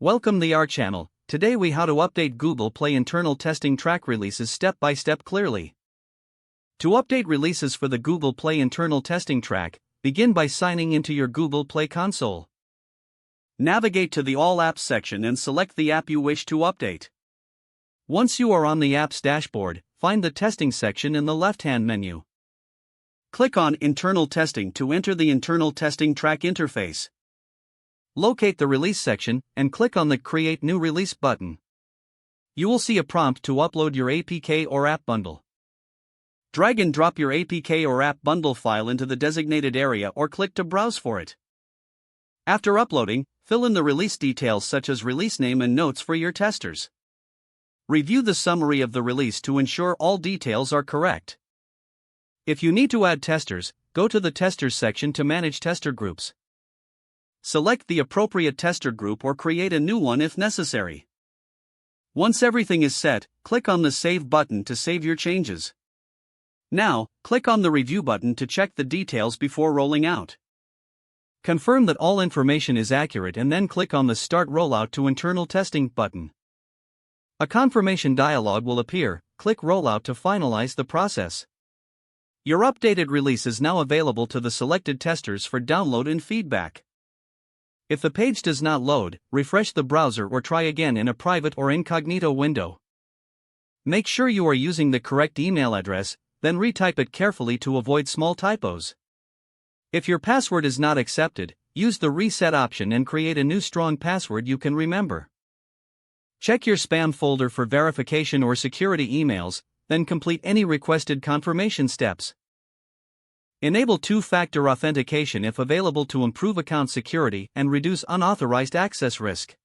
Welcome to our channel. Today we how to update Google Play internal testing track releases step by step clearly. To update releases for the Google Play internal testing track, begin by signing into your Google Play console. Navigate to the All Apps section and select the app you wish to update. Once you are on the app's dashboard, find the testing section in the left-hand menu. Click on Internal Testing to enter the internal testing track interface. Locate the Release section and click on the Create New Release button. You will see a prompt to upload your APK or app bundle. Drag and drop your APK or app bundle file into the designated area or click to browse for it. After uploading, fill in the release details such as release name and notes for your testers. Review the summary of the release to ensure all details are correct. If you need to add testers, go to the Testers section to manage tester groups. Select the appropriate tester group or create a new one if necessary. Once everything is set, click on the Save button to save your changes. Now, click on the Review button to check the details before rolling out. Confirm that all information is accurate and then click on the Start Rollout to Internal Testing button. A confirmation dialog will appear. Click Rollout to finalize the process. Your updated release is now available to the selected testers for download and feedback. If the page does not load, refresh the browser or try again in a private or incognito window. Make sure you are using the correct email address, then retype it carefully to avoid small typos. If your password is not accepted, use the Reset option and create a new strong password you can remember. Check your spam folder for verification or security emails, then complete any requested confirmation steps. Enable two-factor authentication if available to improve account security and reduce unauthorized access risk.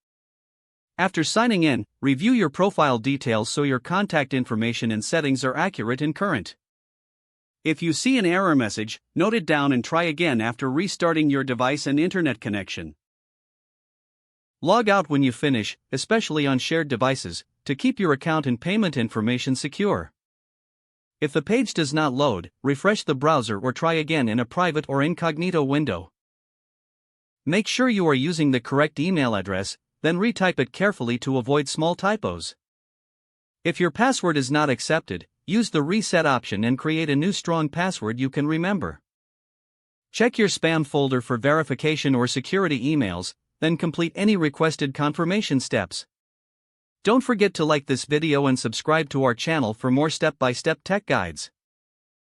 After signing in, review your profile details so your contact information and settings are accurate and current. If you see an error message, note it down and try again after restarting your device and internet connection. Log out when you finish, especially on shared devices, to keep your account and payment information secure. If the page does not load, refresh the browser or try again in a private or incognito window. Make sure you are using the correct email address, then retype it carefully to avoid small typos. If your password is not accepted, use the Reset option and create a new strong password you can remember. Check your spam folder for verification or security emails, then complete any requested confirmation steps. Don't forget to like this video and subscribe to our channel for more step-by-step tech guides.